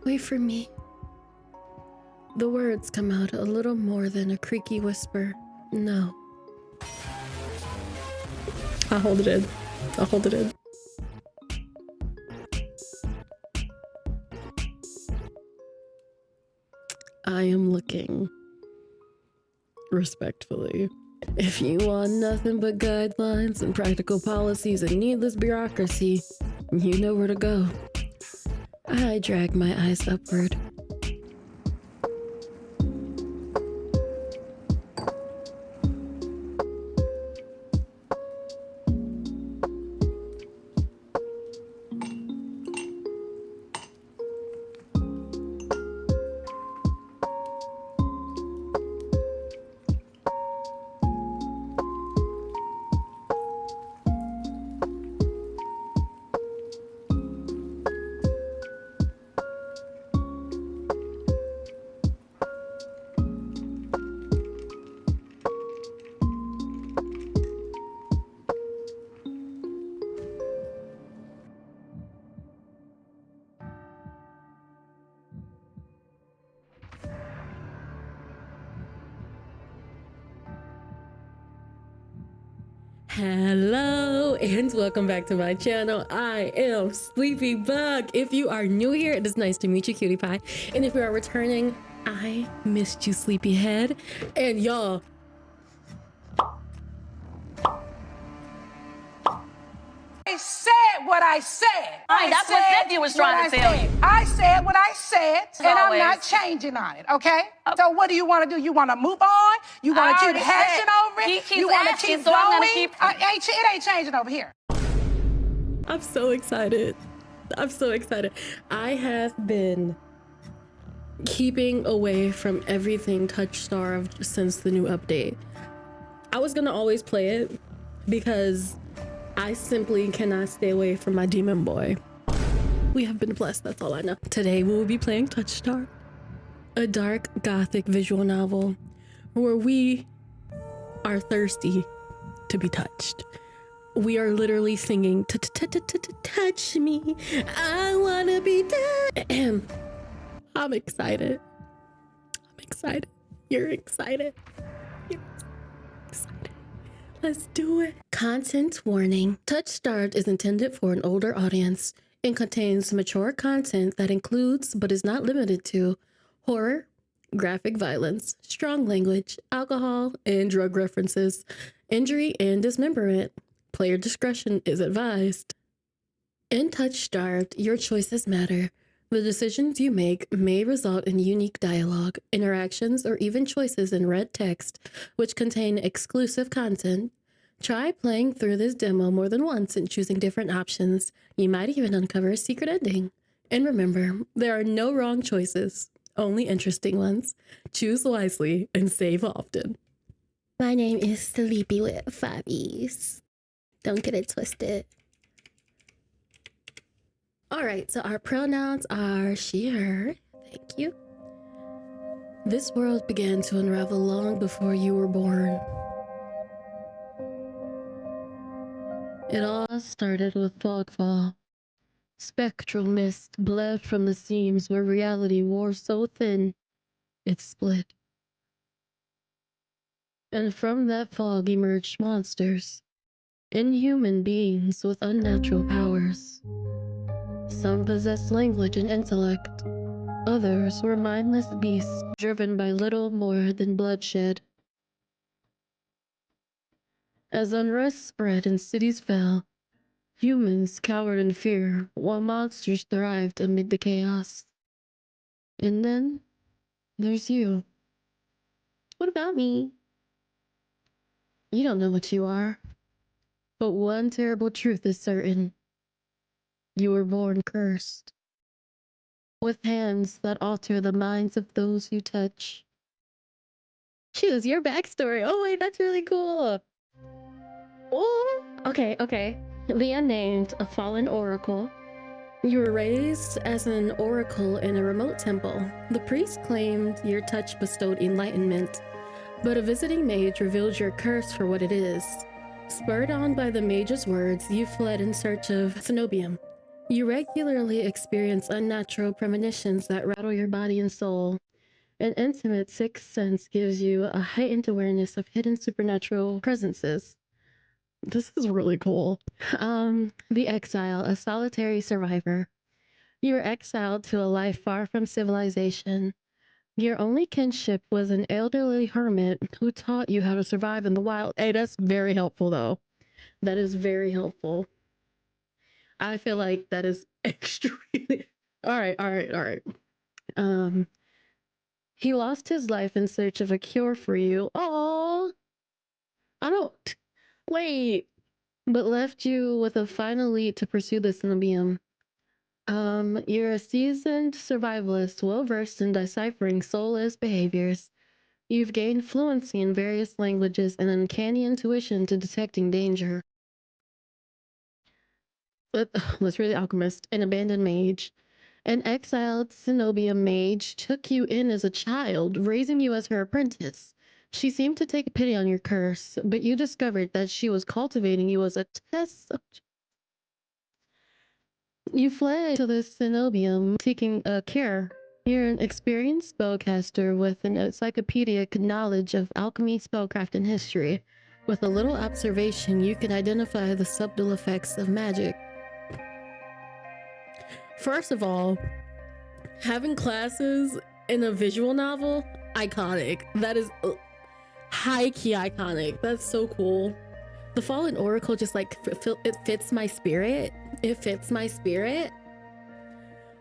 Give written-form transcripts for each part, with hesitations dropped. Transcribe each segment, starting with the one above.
Wait for me. The words come out a little more than a creaky whisper. No. I'll hold it in. I'll hold it in. I am looking. Respectfully. If you want nothing but guidelines and practical policies and needless bureaucracy, you know where to go. I drag my eyes upward. Hello and welcome back to my channel. I am Sleepy Bug. If you are new here, it is nice to meet you, cutie pie. And if you are returning, I missed you, sleepyhead. And y'all, I said what I said. That's what Cynthia was trying to tell you. I said what I said, and I'm always. not changing on it, okay? So what do you want to do? You want to move on? You want to keep hashing over it? He keeps You want to asking, keep so I'm going? gonna keep- It ain't changing over here. I'm so excited. I'm so excited. I have been keeping away from everything touch-starved since the new update. I was gonna always play it because I simply cannot stay away from my demon boy. We have been blessed, that's all I know. Today we will be playing Touchstarved, a dark gothic visual novel where we are thirsty to be touched. We are literally singing, touch me, I wanna be touched. I'm excited. I'm excited. You're excited. You're excited. Let's do it. Content warning. Touchstarved is intended for an older audience and contains mature content that includes, but is not limited to, horror, graphic violence, strong language, alcohol, and drug references, injury and dismemberment. Player discretion is advised. In Touchstarved, your choices matter. The decisions you make may result in unique dialogue, interactions, or even choices in red text, which contain exclusive content. Try playing through this demo more than once and choosing different options. You might even uncover a secret ending. And remember, there are no wrong choices, only interesting ones. Choose wisely and save often. My name is Sleepy with 5 E's. Don't get it twisted. All right, so our pronouns are she, her. Thank you. This world began to unravel long before you were born. It all started with fogfall. Spectral mist bled from the seams where reality wore so thin, it split. And from that fog emerged monsters, inhuman beings with unnatural powers. Some possessed language and intellect. Others were mindless beasts driven by little more than bloodshed. As unrest spread and cities fell, humans cowered in fear while monsters thrived amid the chaos. And then there's you. What about me? You don't know what you are. But one terrible truth is certain. You were born cursed. With hands that alter the minds of those you touch. Choose your backstory. Oh wait, that's really cool. Oh, okay. The Unnamed, a fallen oracle. You were raised as an oracle in a remote temple. The priest claimed your touch bestowed enlightenment, but a visiting mage revealed your curse for what it is. Spurred on by the mage's words, you fled in search of cenobium, You regularly experience unnatural premonitions that rattle your body and soul. An intimate sixth sense gives you a heightened awareness of hidden supernatural presences. This is really cool. The exile, a solitary survivor. You were exiled to a life far from civilization. Your only kinship was an elderly hermit who taught you how to survive in the wild. Hey, that's very helpful, though. That is very helpful. I feel like that is extremely. All right, all right, all right. Um, he lost his life in search of a cure for you. Oh, I don't. Wait. But left you with a final lead to pursue the Synobium. You're a seasoned survivalist, well versed in deciphering soulless behaviors. You've gained fluency in various languages and uncanny intuition to detecting danger. Let's read the alchemist, an abandoned mage. An exiled Cenobium mage took you in as a child, raising you as her apprentice. She seemed to take pity on your curse, but you discovered that she was cultivating you as a test subject. You fled to the Cenobium seeking a cure. You're an experienced spellcaster with an encyclopedic knowledge of alchemy, spellcraft, and history. With a little observation, you can identify the subtle effects of magic. First of all, having classes in a visual novel, iconic. That is high-key iconic. That's so cool. The Fallen Oracle just like it fits my spirit. It fits my spirit.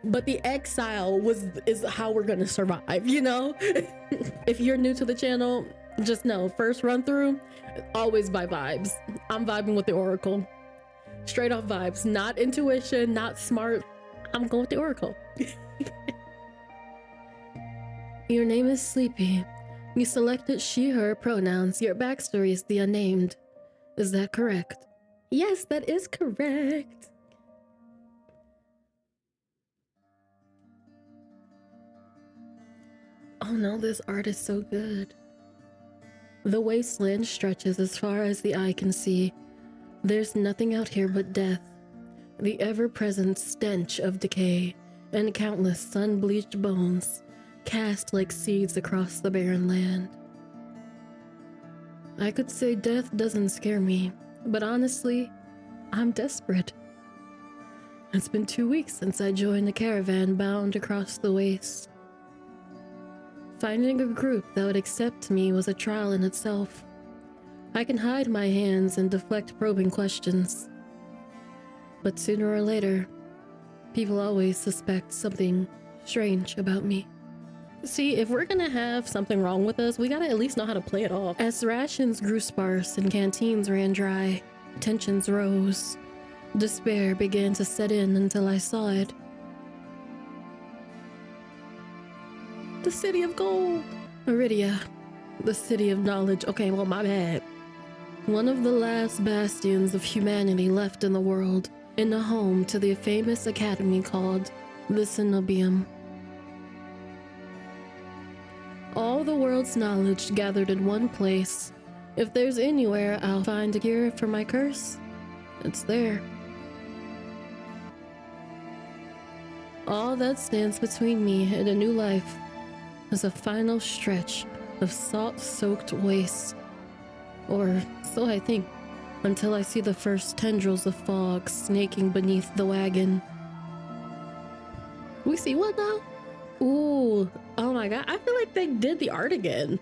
But the exile is how we're gonna survive, you know? If you're new to the channel, just know, first run through, always by vibes. I'm vibing with the Oracle. Straight off vibes, not intuition, not smart. I'm going with the Oracle. Your name is Sleepy. You selected she, her pronouns. Your backstory is the unnamed. Is that correct? Yes, that is correct. Oh no, this art is so good. The wasteland stretches as far as the eye can see. There's nothing out here but death. The ever-present stench of decay, and countless sun-bleached bones cast like seeds across the barren land. I could say death doesn't scare me, but honestly, I'm desperate. It's been 2 weeks since I joined a caravan bound across the waste. Finding a group that would accept me was a trial in itself. I can hide my hands and deflect probing questions. But sooner or later, people always suspect something strange about me. See, if we're gonna have something wrong with us, we gotta at least know how to play it off. As rations grew sparse and canteens ran dry, tensions rose. Despair began to set in until I saw it. The city of gold! Eridia, the city of knowledge. Okay, well, my bad. One of the last bastions of humanity left in the world, in a home to the famous academy called the Synobium. All the world's knowledge gathered in one place. If there's anywhere I'll find a cure for my curse, it's there. All that stands between me and a new life is a final stretch of salt-soaked waste. Or so I think, until I see the first tendrils of fog snaking beneath the wagon. We see what now? Ooh, oh my god, I feel like they did the art again.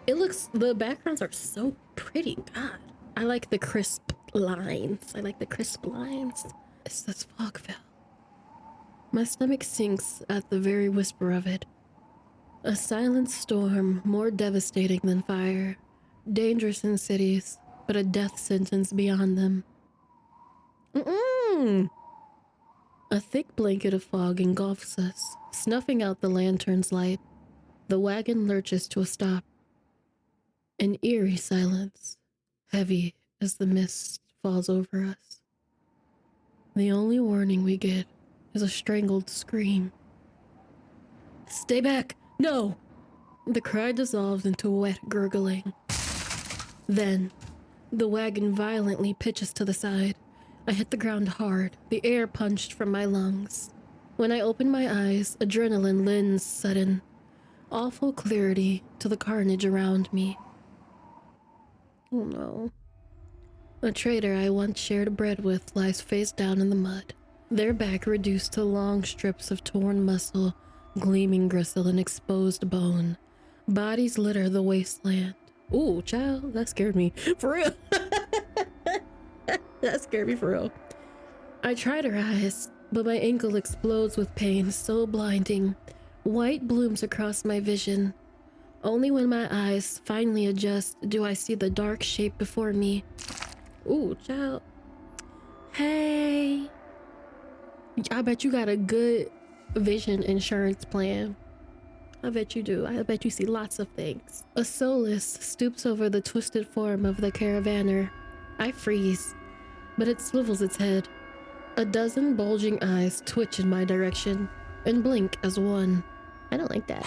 It looks, the backgrounds are so pretty, god. I like the crisp lines. It's this Fogville. My stomach sinks at the very whisper of it. A silent storm more devastating than fire. Dangerous in cities, but a death sentence beyond them. A thick blanket of fog engulfs us, snuffing out the lantern's light. The wagon lurches to a stop. An eerie silence, heavy as the mist falls over us. The only warning we get is a strangled scream. Stay back! No! The cry dissolves into wet gurgling. Then, the wagon violently pitches to the side. I hit the ground hard, the air punched from my lungs. When I opened my eyes, adrenaline lends sudden, awful clarity to the carnage around me. Oh no. A trader I once shared bread with lies face down in the mud, their back reduced to long strips of torn muscle, gleaming gristle and exposed bone. Bodies litter the wasteland. Ooh, child, that scared me. For real. That scared me for real. I try to rise, but my ankle explodes with pain so blinding. White blooms across my vision. Only when my eyes finally adjust do I see the dark shape before me. Ooh, child. Hey. I bet you got a good vision insurance plan. I bet you do. I bet you see lots of things. A soulless stoops over the twisted form of the caravaner. I freeze, but it swivels its head. A dozen bulging eyes twitch in my direction and blink as one. I don't like that.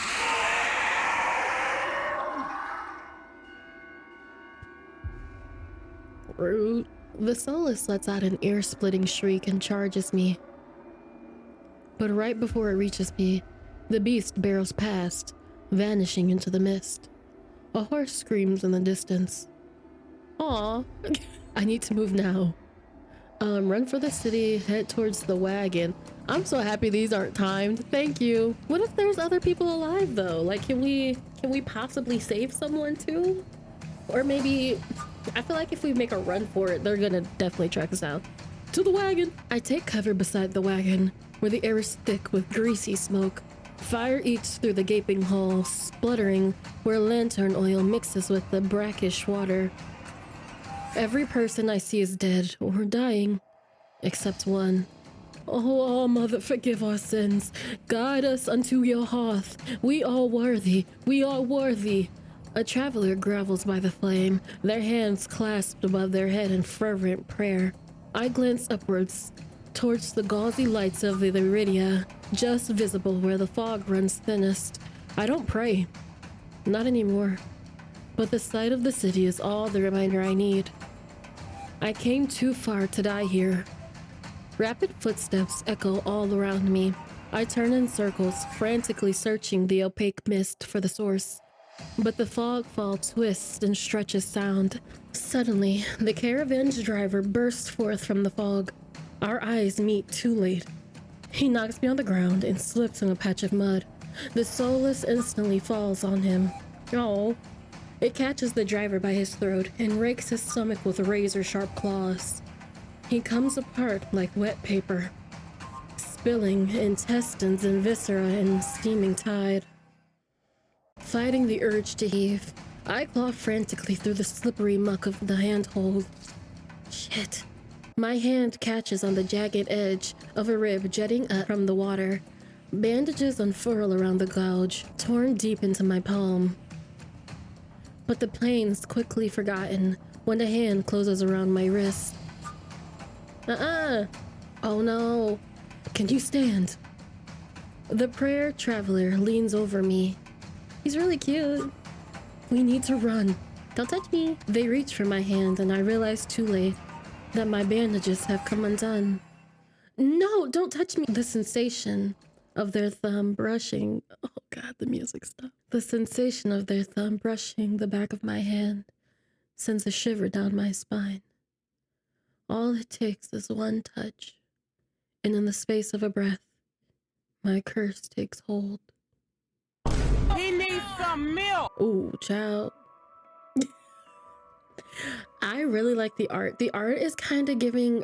Rude. The soulless lets out an ear-splitting shriek and charges me. But right before it reaches me, the beast barrels past, vanishing into the mist. A horse screams in the distance. Aw, I need to move now. Run for the city, head towards the wagon. I'm so happy these aren't timed. Thank you. What if there's other people alive though? Like, can we possibly save someone too? Or maybe, I feel like if we make a run for it, they're gonna definitely track us out. To the wagon. I take cover beside the wagon, where the air is thick with greasy smoke. Fire eats through the gaping hole, spluttering where lantern oil mixes with the brackish water. Every person I see is dead or dying, except one. Oh, Mother, forgive our sins. Guide us unto your hearth. We are worthy. We are worthy. A traveler grovels by the flame, their hands clasped above their head in fervent prayer. I glance upwards, towards the gauzy lights of the Eridia, just visible where the fog runs thinnest. I don't pray. Not anymore. But the sight of the city is all the reminder I need. I came too far to die here. Rapid footsteps echo all around me. I turn in circles, frantically searching the opaque mist for the source. But the fog fall twists and stretches sound. Suddenly, the caravan's driver bursts forth from the fog. Our eyes meet too late. He knocks me on the ground and slips on a patch of mud. The soulless instantly falls on him. Oh. It catches the driver by his throat and rakes his stomach with razor-sharp claws. He comes apart like wet paper, spilling intestines and viscera in steaming tide. Fighting the urge to heave, I claw frantically through the slippery muck of the handhold. Shit. My hand catches on the jagged edge of a rib jutting up from the water. Bandages unfurl around the gouge, torn deep into my palm. But the pain's quickly forgotten when a hand closes around my wrist. Oh no. Can you stand? The prayer traveler leans over me. He's really cute. We need to run. Don't touch me. They reach for my hand and I realize too late that my bandages have come undone. No, don't touch me. The sensation of their thumb brushing. Oh God, the music stopped. The sensation of their thumb brushing the back of my hand sends a shiver down my spine. All it takes is one touch, and in the space of a breath, my curse takes hold. He needs some milk. Ooh, child. I really like the art. The art is kind of giving,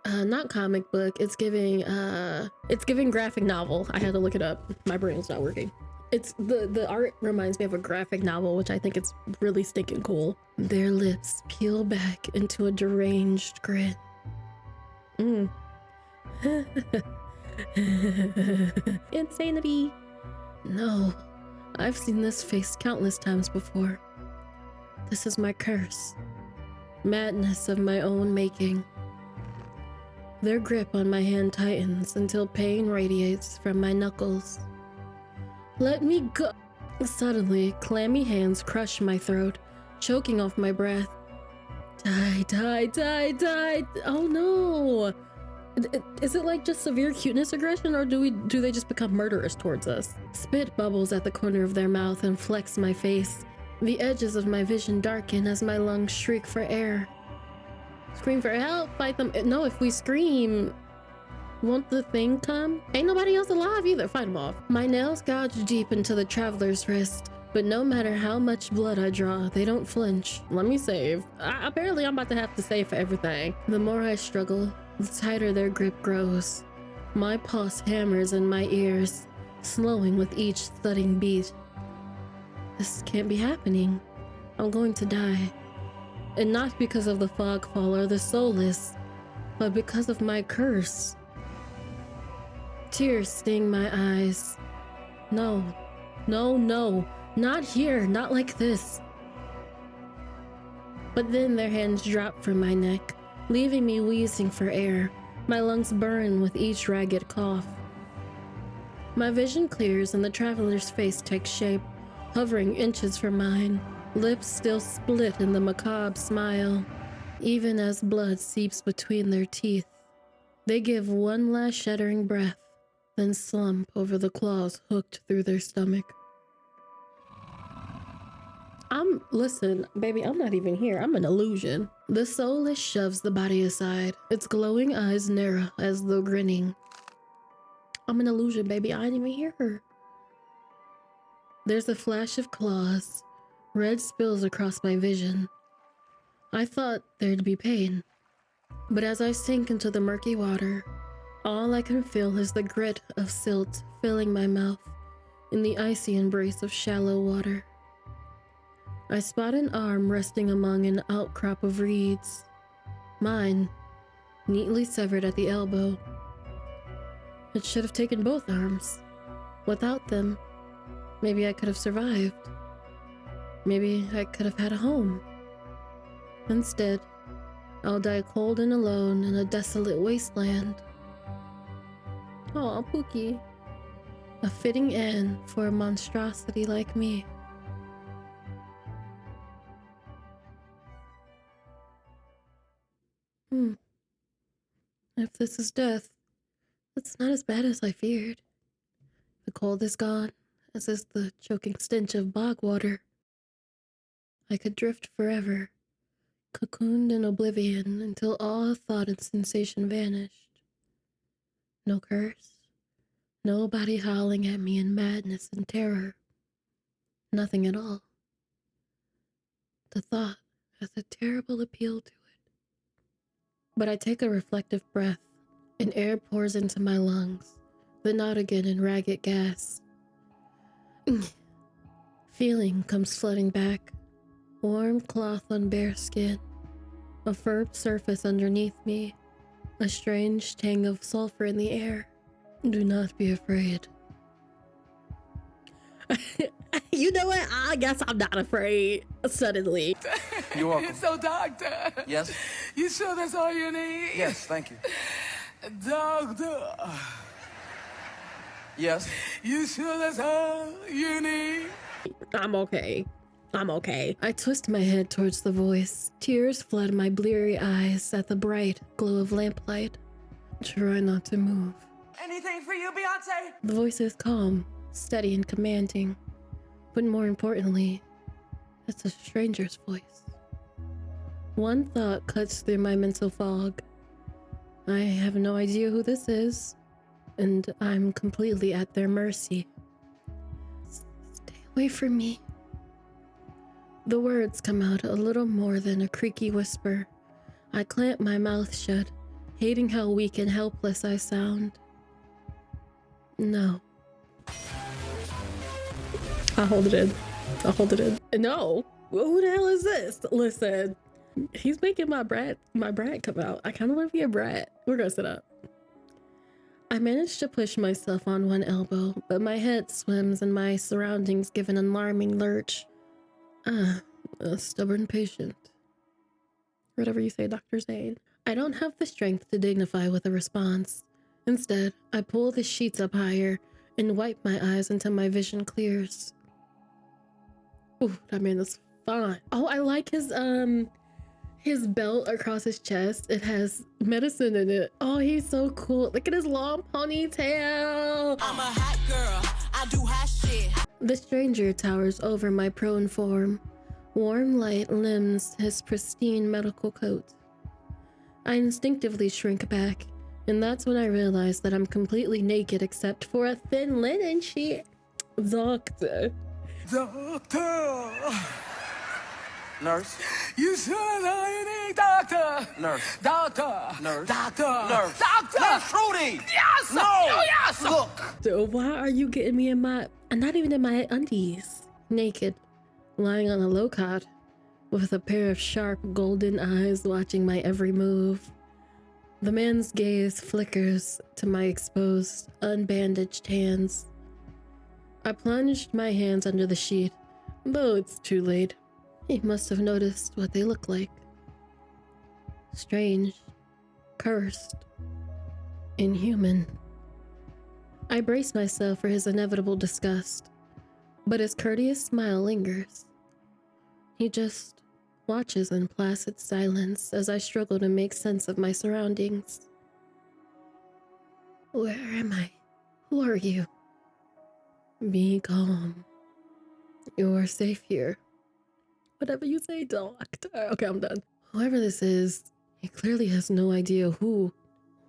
not comic book. It's giving graphic novel. I had to look it up. My brain's not working. It's the art reminds me of a graphic novel, which I think it's really stinking cool. Their lips peel back into a deranged grin. Insanity. No, I've seen this face countless times before. This is my curse. Madness of my own making. Their grip on my hand tightens until pain radiates from my knuckles. Let me go. Suddenly, clammy hands crush my throat, choking off my breath. Die. Oh no. Is it like just severe cuteness aggression, or do they just become murderous towards us? Spit bubbles at the corner of their mouth and flecks my face. The edges of my vision darken as my lungs shriek for air. Scream for help, fight them. No, if we scream, won't the thing come? Ain't nobody else alive either, fight them off. My nails gouge deep into the traveler's wrist, but no matter how much blood I draw, they don't flinch. Let me save. Apparently I'm about to have to save for everything. The more I struggle, the tighter their grip grows. My pulse hammers in my ears, slowing with each thudding beat. This can't be happening. I'm going to die. And not because of the fogfall or the soulless, but because of my curse. Tears sting my eyes. No, not here, not like this. But then their hands drop from my neck, leaving me wheezing for air. My lungs burn with each ragged cough. My vision clears and the traveler's face takes shape, hovering inches from mine, lips still split in the macabre smile, even as blood seeps between their teeth. They give one last shuddering breath, then slump over the claws hooked through their stomach. Listen, baby, I'm not even here. I'm an illusion. The soulless shoves the body aside, its glowing eyes narrow as though grinning. I'm an illusion, baby. I didn't even hear her. There's a flash of claws. Red spills across my vision. I thought there'd be pain, but as I sink into the murky water, all I can feel is the grit of silt filling my mouth in the icy embrace of shallow water. I spot an arm resting among an outcrop of reeds. Mine, neatly severed at the elbow. It should have taken both arms. Without them, maybe I could have survived. Maybe I could have had a home. Instead, I'll die cold and alone in a desolate wasteland. Aw, Pookie. A fitting end for a monstrosity like me. If this is death, it's not as bad as I feared. The cold is gone, as is the choking stench of bog water. I could drift forever, cocooned in oblivion until all thought and sensation vanished. No curse, nobody howling at me in madness and terror. Nothing at all. The thought has a terrible appeal to it. But I take a reflective breath, and air pours into my lungs, then out again in ragged gas. Feeling comes flooding back. Warm cloth on bare skin, a firm surface underneath me, a strange tang of sulfur in the air. Do not be afraid. You know what? I guess I'm not afraid, suddenly. You're welcome. So, doctor. Yes? You sure that's all you need? Yes, thank you. Doctor. Yes? You sure that's all you need? I'm okay. I twist my head towards the voice. Tears flood my bleary eyes at the bright glow of lamplight. Try not to move. Anything for you, Beyonce? The voice is calm, steady, and commanding. But more importantly, it's a stranger's voice. One thought cuts through my mental fog. I have no idea who this is, and I'm completely at their mercy. Stay away from me. The words come out a little more than a creaky whisper. I clamp my mouth shut, hating how weak and helpless I sound. No. I'll hold it in. No. Who the hell is this? Listen, he's making my brat come out. I kind of want to be a brat. We're gonna sit up. I managed to push myself on one elbow, but my head swims and my surroundings give an alarming lurch. A stubborn patient. Whatever you say, Dr. Zane. I don't have the strength to dignify with a response. Instead, I pull the sheets up higher and wipe my eyes until my vision clears. Ooh, that man is fine. Oh, I like his His belt across his chest, it has medicine in it. Oh, he's so cool. Look at his long ponytail. I'm a hot girl, I do hot shit. The stranger towers over my prone form. Warm light limns his pristine medical coat. I instinctively shrink back, and that's when I realize that I'm completely naked except for a thin linen sheet. Doctor. Doctor! Nurse. You said I need doctor! Nurse. Doctor! Nurse. Doctor! Nurse. Doctor! Nurse Trudy! Yes! No! Oh, yes! Look! So why are you getting me in my... not even in my undies. Naked, lying on a low cot, with a pair of sharp golden eyes watching my every move. The man's gaze flickers to my exposed, unbandaged hands. I plunged my hands under the sheet, though it's too late. He must have noticed what they look like. Strange, cursed, inhuman. I brace myself for his inevitable disgust, but his courteous smile lingers. He just watches in placid silence as I struggle to make sense of my surroundings. Where am I? Who are you? Be calm. You are safe here. Whatever you say, doctor. Okay, I'm done. Whoever this is, he clearly has no idea who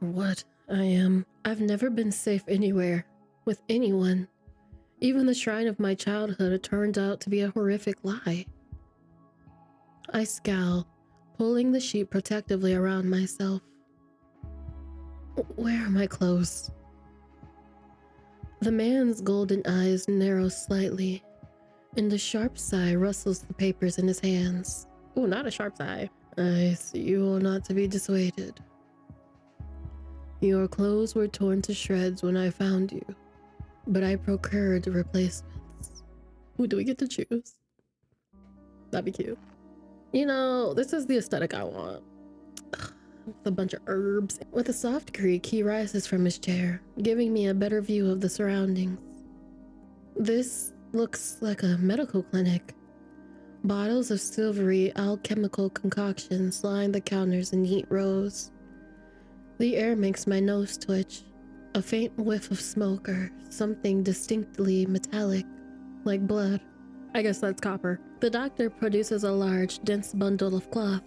or what I am. I've never been safe anywhere, with anyone. Even the shrine of my childhood turned out to be a horrific lie. I scowl, pulling the sheet protectively around myself. Where are my clothes? The man's golden eyes narrow slightly, and a sharp sigh rustles the papers in his hands. Ooh, not a sharp sigh. I see you are not to be dissuaded. Your clothes were torn to shreds when I found you, but I procured replacements. Ooh, do we get to choose? That'd be cute. You know, this is the aesthetic I want. With a bunch of herbs. With a soft creak, he rises from his chair, giving me a better view of the surroundings. This looks like a medical clinic. Bottles of silvery alchemical concoctions line the counters in neat rows. The air makes my nose twitch. A faint whiff of smoke or something distinctly metallic, like blood. I guess that's copper. The doctor produces a large, dense bundle of cloth,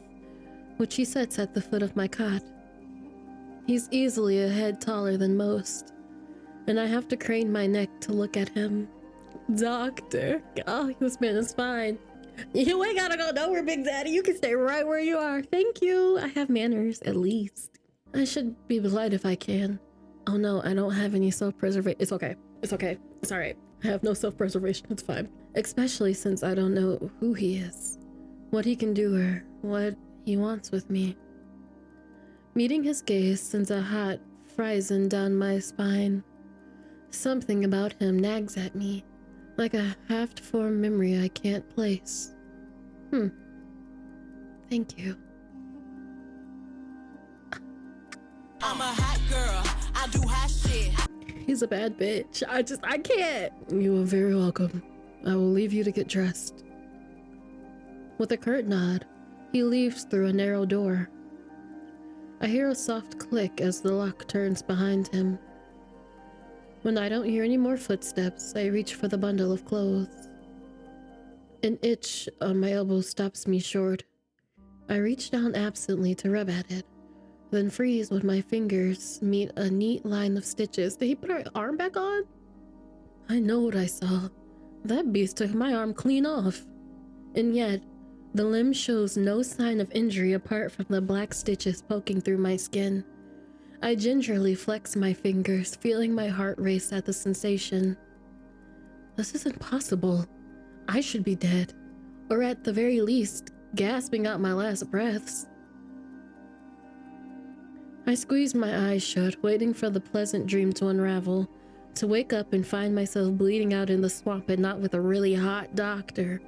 which he sets at the foot of my cot. He's easily a head taller than most, and I have to crane my neck to look at him. Doctor. Oh, this man is fine. You ain't gotta go nowhere, Big Daddy. You can stay right where you are. Thank you. I have manners, at least. I should be polite if I can. Oh no, I don't have any self-preservation. It's okay. It's okay. It's alright. I have no self-preservation. It's fine. Especially since I don't know who he is, what he can do, or what he wants with me. Meeting his gaze sends a hot frisson down my spine. Something about him nags at me, like a half-formed memory I can't place. Thank you. I'm a hot girl, I do hot shit. He's a bad bitch. I can't. You are very welcome. I will leave you to get dressed. With a curt nod, he leaves through a narrow door. I hear a soft click as the lock turns behind him. When I don't hear any more footsteps, I reach for the bundle of clothes. An itch on my elbow stops me short. I reach down absently to rub at it, then freeze when my fingers meet a neat line of stitches. Did he put her arm back on? I know what I saw. That beast took my arm clean off. And yet, the limb shows no sign of injury apart from the black stitches poking through my skin. I gingerly flex my fingers, feeling my heart race at the sensation. This isn't possible. I should be dead, or at the very least, gasping out my last breaths. I squeeze my eyes shut, waiting for the pleasant dream to unravel, to wake up and find myself bleeding out in the swamp and not with a really hot doctor.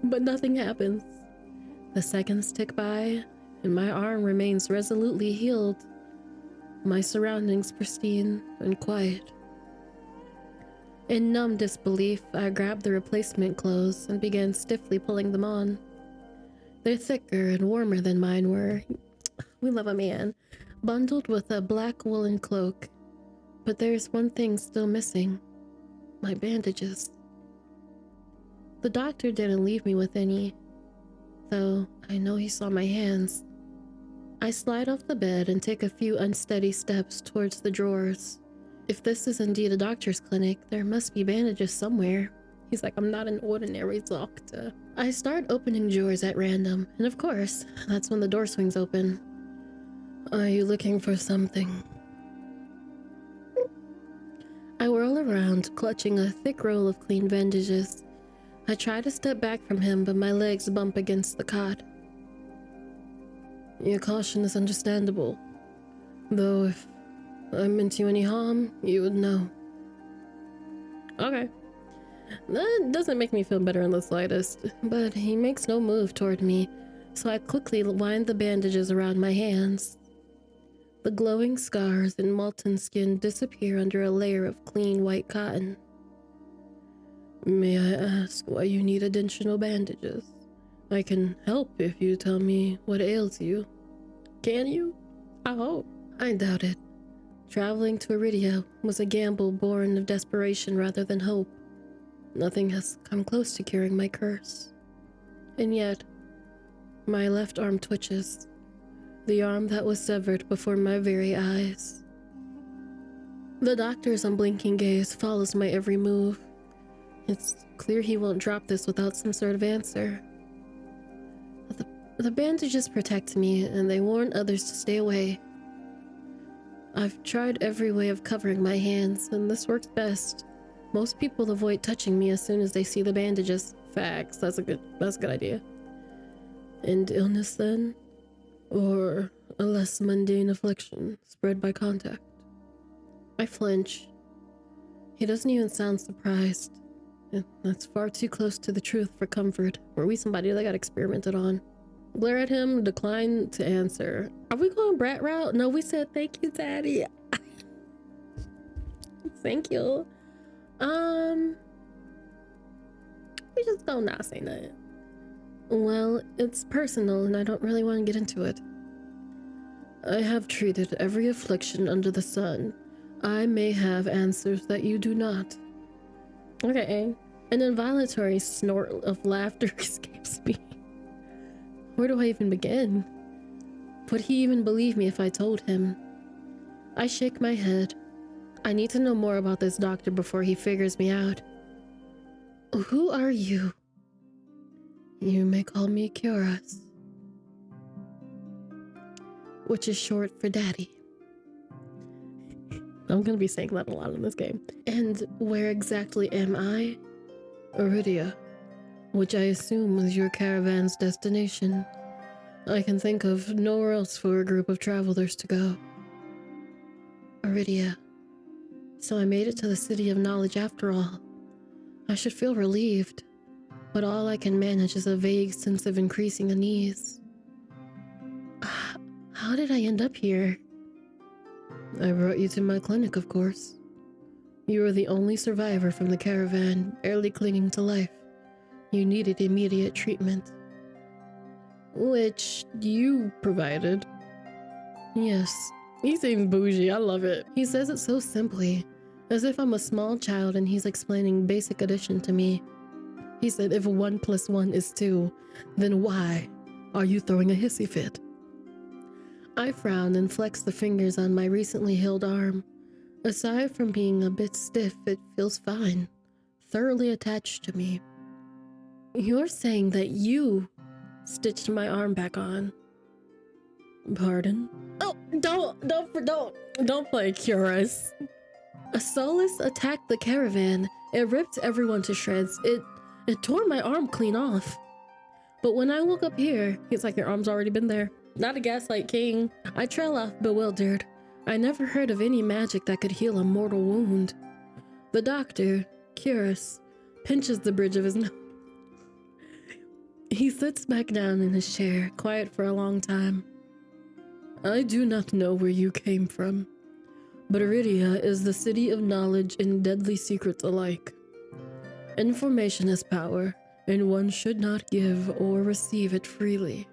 But nothing happens. The seconds tick by, and my arm remains resolutely healed. My surroundings pristine and quiet. In numb disbelief, I grab the replacement clothes and began stiffly pulling them on. They're thicker and warmer than mine were. We love a man. Bundled with a black woolen cloak. But there's one thing still missing. My bandages. The doctor didn't leave me with any, though I know he saw my hands. I slide off the bed and take a few unsteady steps towards the drawers. If this is indeed a doctor's clinic, there must be bandages somewhere. He's like, I'm not an ordinary doctor. I start opening drawers at random, and of course, that's when the door swings open. Are you looking for something? I whirl around, clutching a thick roll of clean bandages. I try to step back from him, but my legs bump against the cot. Your caution is understandable, though if I meant you any harm, you would know. Okay. That doesn't make me feel better in the slightest, but he makes no move toward me, so I quickly wind the bandages around my hands. The glowing scars and molten skin disappear under a layer of clean white cotton. May I ask why you need additional bandages? I can help if you tell me what ails you. Can you? I hope. I doubt it. Traveling to Eridia was a gamble born of desperation rather than hope. Nothing has come close to curing my curse. And yet, my left arm twitches. The arm that was severed before my very eyes. The doctor's unblinking gaze follows my every move. It's clear he won't drop this without some sort of answer. The bandages protect me, and they warn others to stay away. I've tried every way of covering my hands, and this works best. Most people avoid touching me as soon as they see the bandages. Facts, that's a good idea. And illness then? Or a less mundane affliction spread by contact? I flinch. He doesn't even sound surprised. That's far too close to the truth for comfort. Were we somebody that got experimented on? Glare at him, decline to answer. Are we going brat route? No, we said thank you, Daddy. Thank you. We just don't not say nothing. Well, it's personal and I don't really want to get into it. I have treated every affliction under the sun. I may have answers that you do not. Okay. An involuntary snort of laughter escapes me. Where do I even begin? Would he even believe me if I told him? I shake my head. I need to know more about this doctor before he figures me out. Who are you? You may call me Curious, which is short for Daddy. I'm gonna be saying that a lot in this game. And where exactly am I? Eridia, which I assume was your caravan's destination. I can think of nowhere else for a group of travelers to go. Eridia. So I made it to the city of knowledge after all. I should feel relieved, but all I can manage is a vague sense of increasing unease. How did I end up here? I brought you to my clinic, of course. You were the only survivor from the caravan, barely clinging to life. You needed immediate treatment. Which you provided. Yes. He seems bougie, I love it. He says it so simply, as if I'm a small child and he's explaining basic addition to me. He said if 1 + 1 is 2, then why are you throwing a hissy fit? I frown and flex the fingers on my recently healed arm. Aside from being a bit stiff, it feels fine, thoroughly attached to me. You're saying that you stitched my arm back on. Pardon? Oh, don't play Curious. A solace attacked the caravan. It ripped everyone to shreds. It tore my arm clean off. But when I woke up here, he's like, your arm's already been there. Not a gaslight king. I trail off bewildered. I never heard of any magic that could heal a mortal wound. The doctor, Curious, pinches the bridge of his nose. He sits back down in his chair, quiet for a long time. I do not know where you came from, but Eridia is the city of knowledge and deadly secrets alike. Information is power, and one should not give or receive it freely.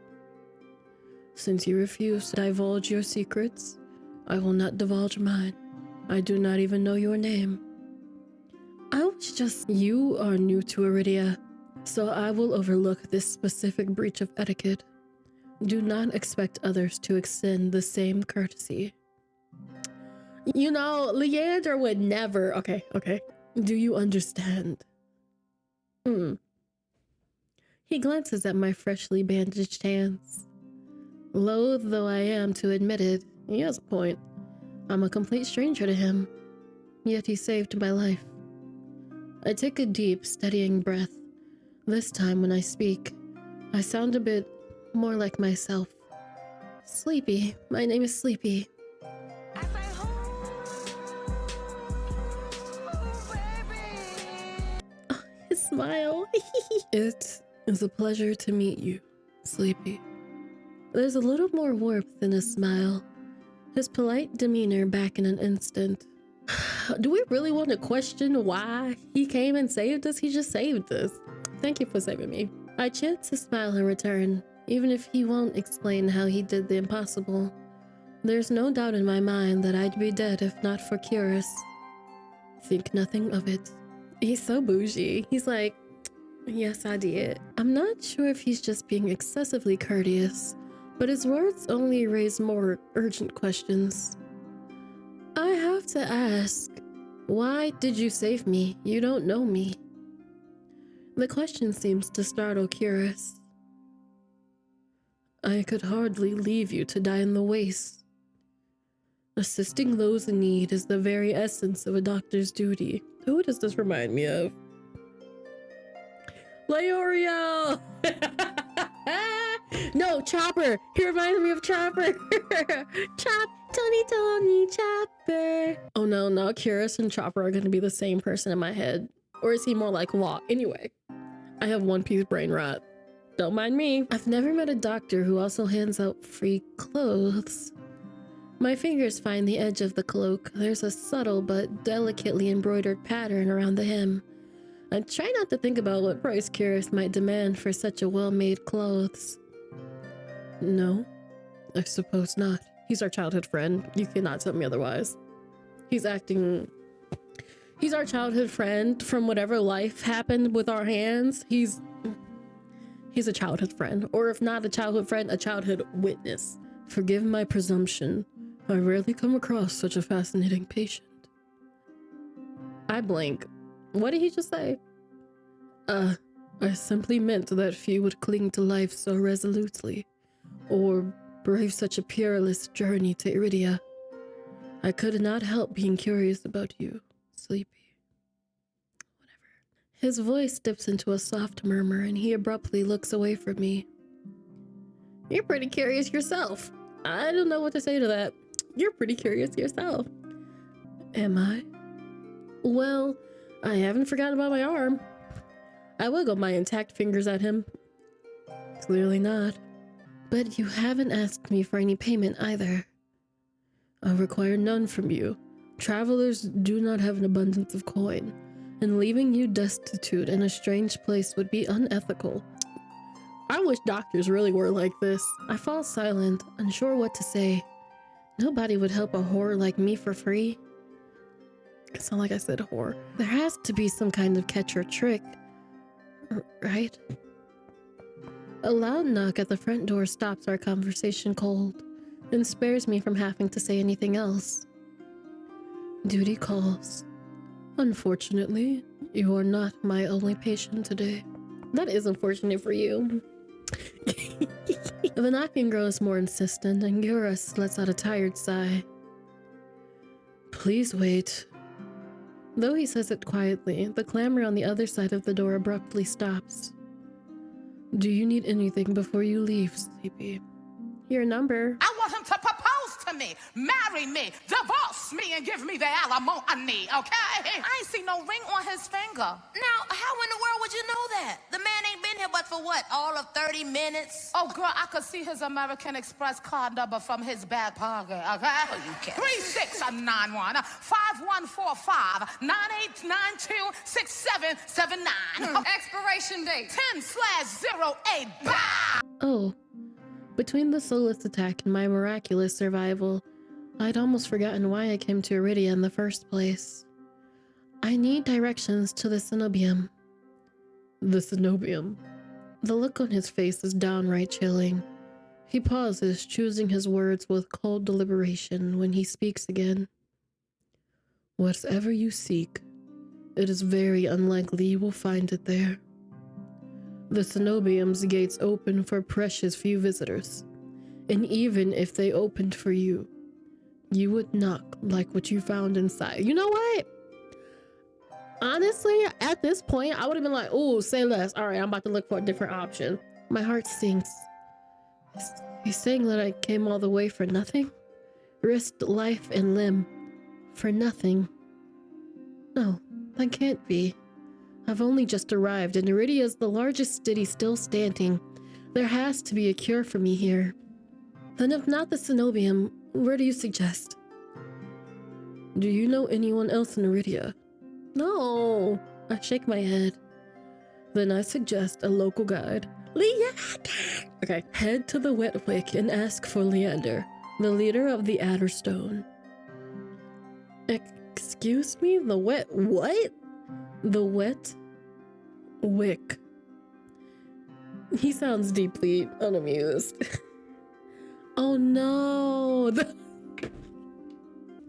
Since you refuse to divulge your secrets, I will not divulge mine. I do not even know your name. You are new to Eridia, so I will overlook this specific breach of etiquette. Do not expect others to extend the same courtesy. You know, Leander would never. Okay. Do you understand? He glances at my freshly bandaged hands. Loath though I am to admit it, he has a point. I'm a complete stranger to him, yet he saved my life. I take a deep, steadying breath. This time when I speak, I sound a bit more like myself. Sleepy. My name is Sleepy. Oh, his smile. It is a pleasure to meet you, Sleepy. There's a little more warmth in his smile, his polite demeanor back in an instant. Do we really want to question why he came and saved us? He just saved us. Thank you for saving me. I chance to smile in return, even if he won't explain how he did the impossible. There's no doubt in my mind that I'd be dead if not for Curious. Think nothing of it. He's so bougie. He's like, yes, I did. I'm not sure if he's just being excessively courteous, but his words only raise more urgent questions. I have to ask, why did you save me? You don't know me. The question seems to startle Curious. I could hardly leave you to die in the waste. Assisting those in need is the very essence of a doctor's duty. Who does this remind me of? Leorio! No, Chopper! He reminds me of Chopper! Tony, Chopper! Oh no, now Curious and Chopper are gonna be the same person in my head. Or is he more like Walk? Anyway, I have One Piece brain rot. Don't mind me. I've never met a doctor who also hands out free clothes. My fingers find the edge of the cloak. There's a subtle but delicately embroidered pattern around the hem. I try not to think about what price Curious might demand for such a well-made clothes. No, I suppose not. He's our childhood friend. You cannot tell me otherwise. He's our childhood friend from whatever life happened with our hands. He's a childhood friend, or if not a childhood friend, a childhood witness. Forgive my presumption. I rarely come across such a fascinating patient. I blink. What did he just say? I simply meant that few would cling to life so resolutely, or brave such a peerless journey to Eridia. I could not help being curious about you, Sleepy. Whatever. His voice dips into a soft murmur, and he abruptly looks away from me. You're pretty curious yourself. I don't know what to say to that. You're pretty curious yourself. Am I? Well, I haven't forgotten about my arm. I wiggle my intact fingers at him. Clearly not. But you haven't asked me for any payment either. I require none from you. Travelers do not have an abundance of coin, and leaving you destitute in a strange place would be unethical. I wish doctors really were like this. I fall silent, unsure what to say. Nobody would help a whore like me for free. It's not like I said whore. There has to be some kind of catch or trick, right? A loud knock at the front door stops our conversation cold and spares me from having to say anything else. Duty calls. Unfortunately, you are not my only patient today. That is unfortunate for you. The knocking grows more insistent, and Eurus lets out a tired sigh. Please wait. Though he says it quietly, the clamor on the other side of the door abruptly stops. Do you need anything before you leave, Sleepy? Your number. I want him to propose to me, marry me, divorce me, and give me the alimony, okay? I ain't see no ring on his finger. Now, how in the world would you know that? The man ain't been here here, but for what? All of 30 minutes? Oh, girl, I could see his American Express card number from his back pocket, okay? Oh, you can't. 3691 5145 9892 6779. Expiration date. 10/08. Bah! Oh, between the soulless attack and my miraculous survival, I'd almost forgotten why I came to Eridia in the first place. I need directions to the cenobium. The cenobium. The look on his face is downright chilling. He pauses, choosing his words with cold deliberation when he speaks again. Whatever you seek, it is very unlikely you will find it there. The cenobium's gates open for precious few visitors, and even if they opened for you, you would not like what you found inside. You know what? Honestly, at this point, I would have been like, oh, say less. All right, I'm about to look for a different option. My heart sinks. He's saying that I came all the way for nothing? Risked life and limb for nothing? No, that can't be. I've only just arrived, and Eridia is the largest city still standing. There has to be a cure for me here. Then if not the cenobium, where do you suggest? Do you know anyone else in Eridia? No, I shake my head. Then I suggest a local guide. Leander! Okay, head to the Wet Wick and ask for Leander, the leader of the Adderstone. Excuse me? The wet what? The Wet Wick. He sounds deeply unamused. Oh no!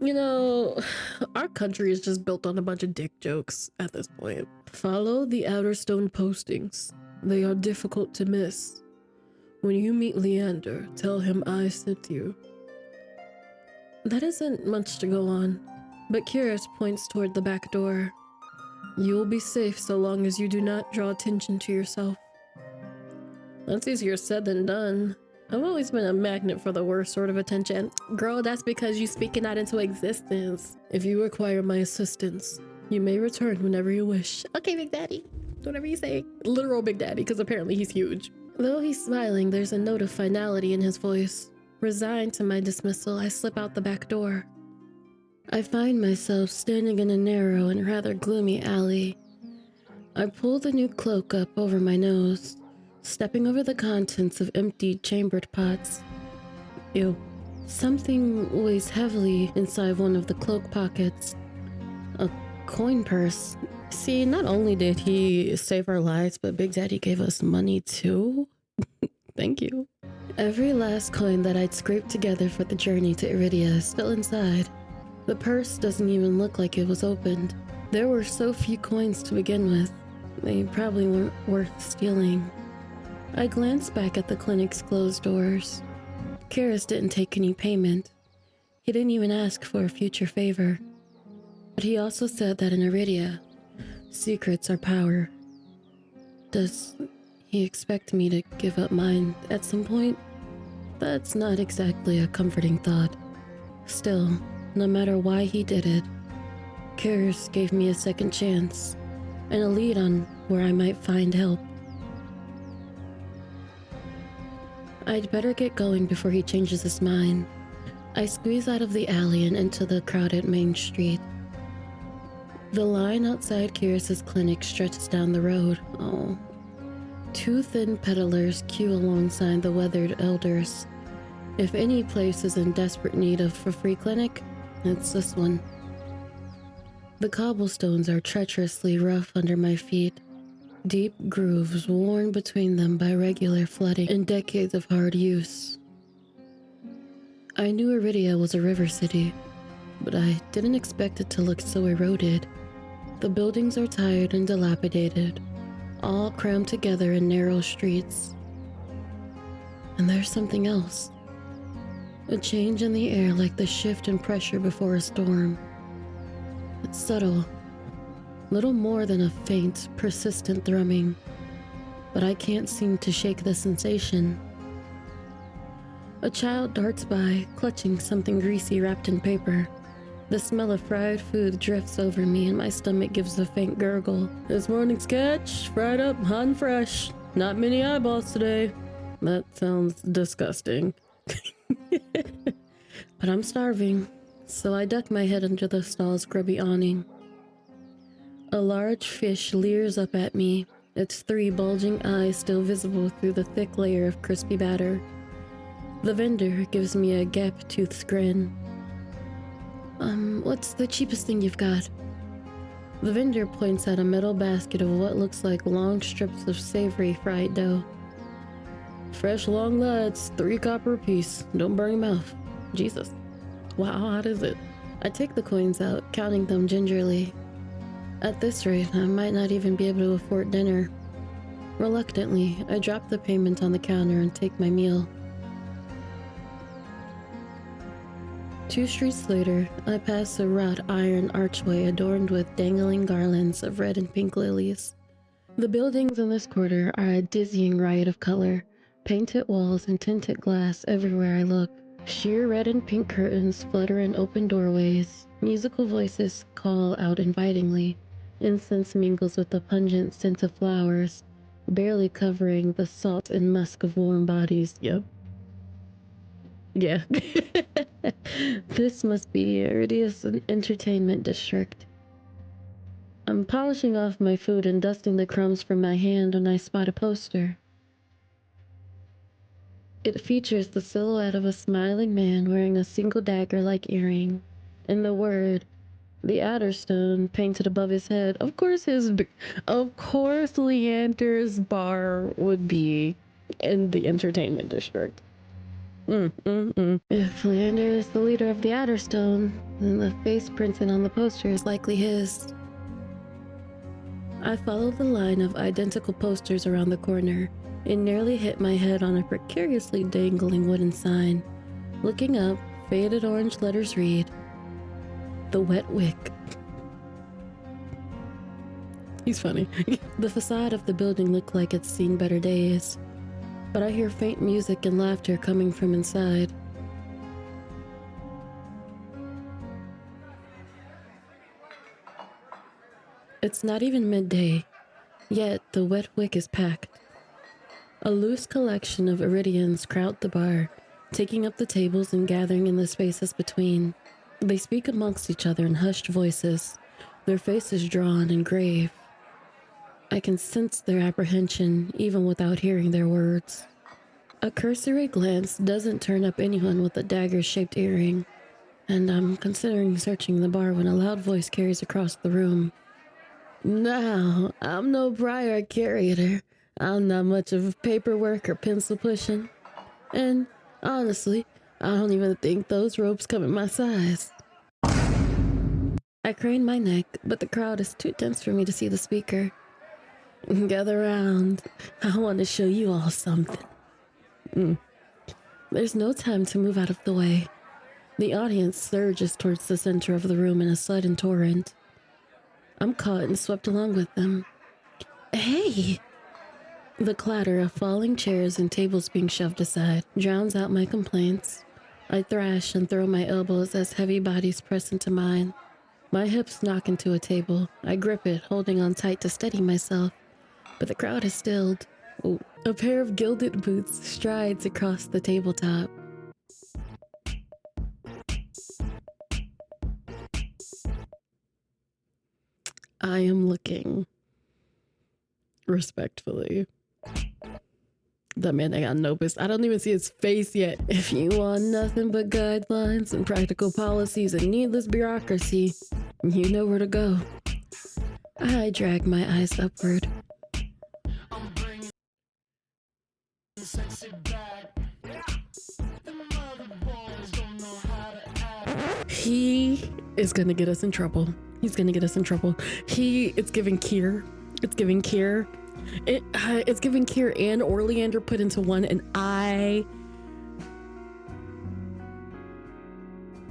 You know, our country is just built on a bunch of dick jokes at this point. Follow the Outerstone postings. They are difficult to miss. When you meet Leander, tell him I sent you. That isn't much to go on, but Curious points toward the back door. You'll be safe so long as you do not draw attention to yourself. That's easier said than done. I've always been a magnet for the worst sort of attention. Girl, that's because you speak it out into existence. If you require my assistance, you may return whenever you wish. Okay, Big Daddy. Whatever you say. Literal Big Daddy, because apparently he's huge. Though he's smiling, there's a note of finality in his voice. Resigned to my dismissal, I slip out the back door. I find myself standing in a narrow and rather gloomy alley. I pull the new cloak up over my nose, stepping over the contents of emptied chambered pots. Ew. Something weighs heavily inside one of the cloak pockets. A coin purse. See, not only did he save our lives, but Big Daddy gave us money too. Thank you. Every last coin that I'd scraped together for the journey to Eridia is still inside. The purse doesn't even look like it was opened. There were so few coins to begin with. They probably weren't worth stealing. I glanced back at the clinic's closed doors. Karis didn't take any payment. He didn't even ask for a future favor. But he also said that in Eridia, secrets are power. Does he expect me to give up mine at some point? That's not exactly a comforting thought. Still, no matter why he did it, Karis gave me a second chance and a lead on where I might find help. I'd better get going before he changes his mind. I squeeze out of the alley and into the crowded main street. The line outside Karis's clinic stretches down the road. Oh. Two thin peddlers queue alongside the weathered elders. If any place is in desperate need of a free clinic, it's this one. The cobblestones are treacherously rough under my feet. Deep grooves worn between them by regular flooding and decades of hard use. I knew Eridia was a river city, but I didn't expect it to look so eroded. The buildings are tired and dilapidated, all crammed together in narrow streets. And there's something else. A change in the air, like the shift in pressure before a storm. It's subtle. Little more than a faint, persistent thrumming, but I can't seem to shake the sensation. A child darts by, clutching something greasy wrapped in paper. The smell of fried food drifts over me and my stomach gives a faint gurgle. This morning's catch, fried up, hot and fresh. Not many eyeballs today. That sounds disgusting. But I'm starving, so I duck my head under the stall's grubby awning. A large fish leers up at me, its 3 bulging eyes still visible through the thick layer of crispy batter. The vendor gives me a gap-toothed grin. What's the cheapest thing you've got? The vendor points at a metal basket of what looks like long strips of savory fried dough. Fresh long lads, 3 copper apiece. Don't burn your mouth. Jesus. Wow, how hot is it? I take the coins out, counting them gingerly. At this rate, I might not even be able to afford dinner. Reluctantly, I drop the payment on the counter and take my meal. 2 streets later, I pass a wrought iron archway adorned with dangling garlands of red and pink lilies. The buildings in this quarter are a dizzying riot of color, painted walls and tinted glass everywhere I look. Sheer red and pink curtains flutter in open doorways. Musical voices call out invitingly. Incense mingles with the pungent scent of flowers, barely covering the salt and musk of warm bodies. Yep. Yeah. This must be Eridia's entertainment district. I'm polishing off my food and dusting the crumbs from my hand when I spot a poster. It features the silhouette of a smiling man wearing a single dagger-like earring, and the word, the Adderstone, painted above his head. Of course Leander's bar would be in the entertainment district. If Leander is the leader of the Adderstone, then the face printed on the poster is likely his. I followed the line of identical posters around the corner and nearly hit my head on a precariously dangling wooden sign. Looking up, faded orange letters read, "The Wet Wick." He's funny. The facade of the building looked like it's seen better days, but I hear faint music and laughter coming from inside. It's not even midday, yet the Wet Wick is packed. A loose collection of Eridians crowd the bar, taking up the tables and gathering in the spaces between. They speak amongst each other in hushed voices, their faces drawn and grave. I can sense their apprehension even without hearing their words. A cursory glance doesn't turn up anyone with a dagger-shaped earring, and I'm considering searching the bar when a loud voice carries across the room. "Now, I'm no prior curator. I'm not much of paperwork or pencil pushing. And honestly, I don't even think those ropes come in my size." I crane my neck, but the crowd is too dense for me to see the speaker. "Gather round. I want to show you all something." There's no time to move out of the way. The audience surges towards the center of the room in a sudden torrent. I'm caught and swept along with them. "Hey!" The clatter of falling chairs and tables being shoved aside drowns out my complaints. I thrash and throw my elbows as heavy bodies press into mine. My hips knock into a table. I grip it, holding on tight to steady myself, but the crowd has stilled. Ooh. A pair of gilded boots strides across the tabletop. I am looking respectfully. That man ain't got no business. I don't even see his face yet. If you want nothing but guidelines and practical policies and needless bureaucracy, you know where to go. I drag my eyes upward. He is gonna get us in trouble. He's gonna get us in trouble. It's giving Kier. It's giving Kier. It's giving Kier and Orleander put into one,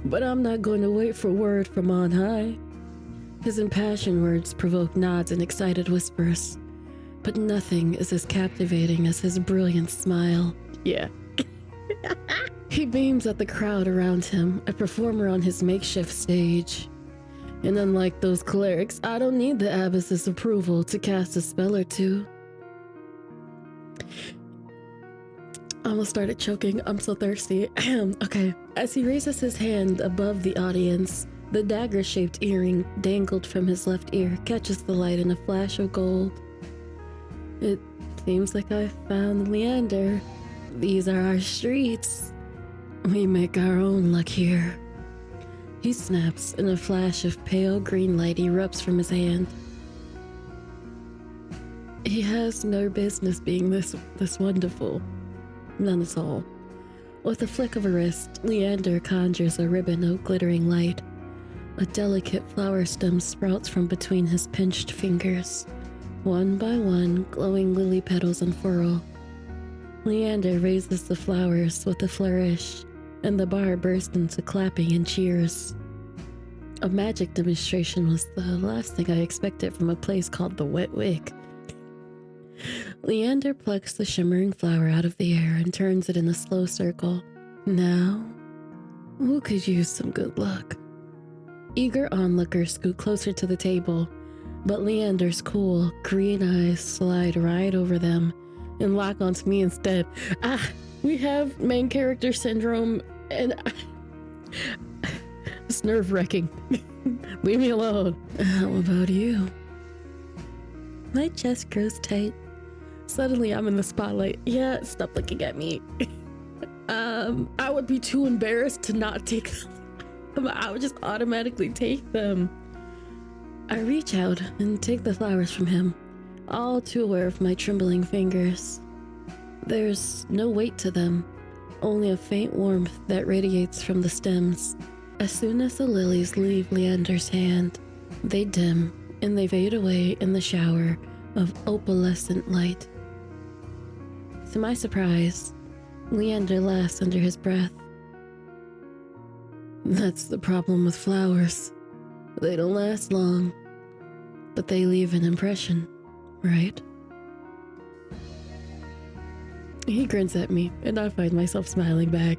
but I'm not going to wait for word from on high. His impassioned words provoke nods and excited whispers, but nothing is as captivating as his brilliant smile. Yeah. He beams at the crowd around him, a performer on his makeshift stage. And unlike those clerics, I don't need the abbess's approval to cast a spell or two. almost started choking. I'm so thirsty. Okay. As he raises his hand above the audience, the dagger-shaped earring dangled from his left ear catches the light in a flash of gold. It seems like I found Leander. These are our streets. We make our own luck here. He snaps, and a flash of pale green light erupts from his hand. He has no business being this wonderful. None at all. With a flick of a wrist, Leander conjures a ribbon of glittering light. A delicate flower stem sprouts from between his pinched fingers. One by one, glowing lily petals unfurl. Leander raises the flowers with a flourish, and the bar burst into clapping and cheers. A magic demonstration was the last thing I expected from a place called the Wet Wick. Leander plucks the shimmering flower out of the air and turns it in a slow circle. Now, who could use some good luck? Eager onlookers scoot closer to the table, but Leander's cool, green eyes slide right over them and lock onto me instead. We have main character syndrome, and it's nerve-wracking. Leave me alone. How about you? My chest grows tight. Suddenly I'm in the spotlight. Yeah, stop looking at me. I would be too embarrassed to not take them. I would just automatically take them. I reach out and take the flowers from him, all too aware of my trembling fingers. There's no weight to them, only a faint warmth that radiates from the stems. As soon as the lilies leave Leander's hand, they dim and they fade away in the shower of opalescent light. To my surprise, Leander laughs under his breath. That's the problem with flowers. They don't last long, but they leave an impression, right? He grins at me, and I find myself smiling back.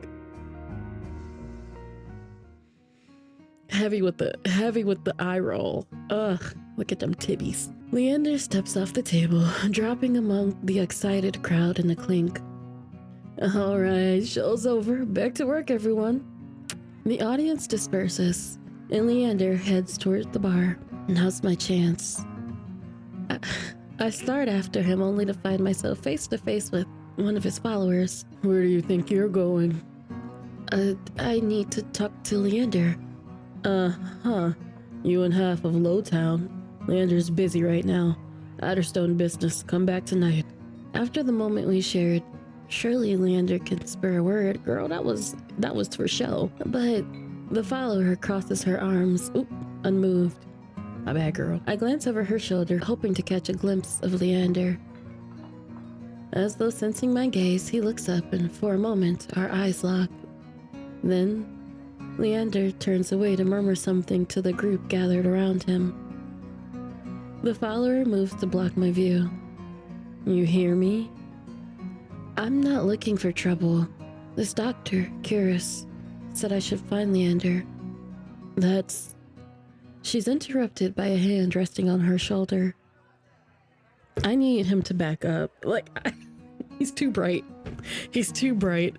Heavy with the eye roll. Ugh, look at them tibbies. Leander steps off the table, dropping among the excited crowd in a clink. All right, show's over. Back to work, everyone. The audience disperses, and Leander heads toward the bar. Now's my chance. I start after him, only to find myself face to face with one of his followers. Where do you think you're going? I need to talk to Leander. You and half of Lowtown. Leander's busy right now. Adderstone business. Come back tonight. After the moment we shared, surely Leander can spare a word. Girl, that was for show. But the follower crosses her arms, unmoved. My bad, girl. I glance over her shoulder, hoping to catch a glimpse of Leander. As though sensing my gaze, he looks up, and for a moment, our eyes lock. Then, Leander turns away to murmur something to the group gathered around him. The follower moves to block my view. You hear me? I'm not looking for trouble. This doctor, Curious, said I should find Leander. She's interrupted by a hand resting on her shoulder. I need him to back up. He's too bright. He's too bright.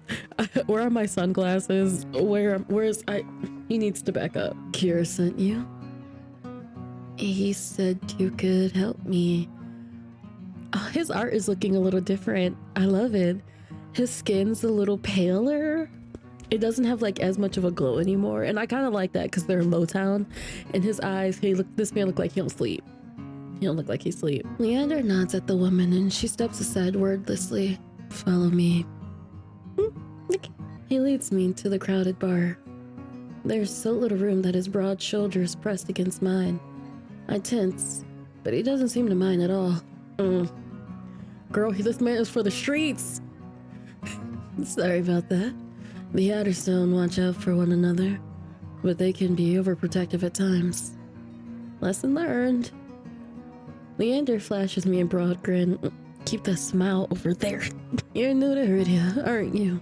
Where are my sunglasses? He needs to back up. Kira sent you? He said you could help me. Oh, his art is looking a little different. I love it. His skin's a little paler. It doesn't have as much of a glow anymore. And I kind of like that because they're in Lowtown. And his eyes, this man look like he don't sleep. He don't look like he sleep. Leander nods at the woman and she steps aside wordlessly. Follow me. He leads me to the crowded bar. There's so little room that his broad shoulders pressed against mine. I tense, but he doesn't seem to mind at all. Girl, this man is for the streets. Sorry about that. The Adderstone watch out for one another, but they can be overprotective at times. Lesson learned. Leander flashes me a broad grin. Keep that smile over there. You're new to Eridia, aren't you?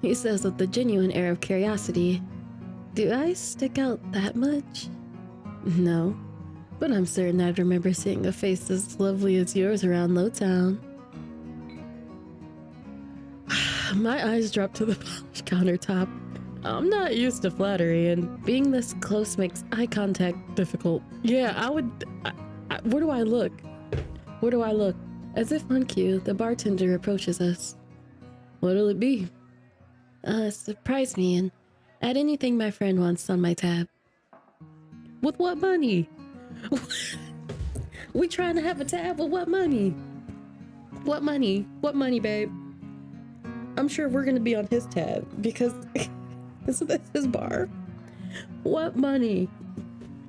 He says with a genuine air of curiosity. Do I stick out that much? No, but I'm certain I'd remember seeing a face as lovely as yours around Lowtown. My eyes drop to the polished countertop. I'm not used to flattery, and being this close makes eye contact difficult. Yeah, where do I look? Where do I look? As if on cue, the bartender approaches us. What'll it be? Surprise me and add anything my friend wants on my tab. With what money? We trying to have a tab with what money? What money? What money, babe? I'm sure we're gonna be on his tab because isn't this his bar? What money?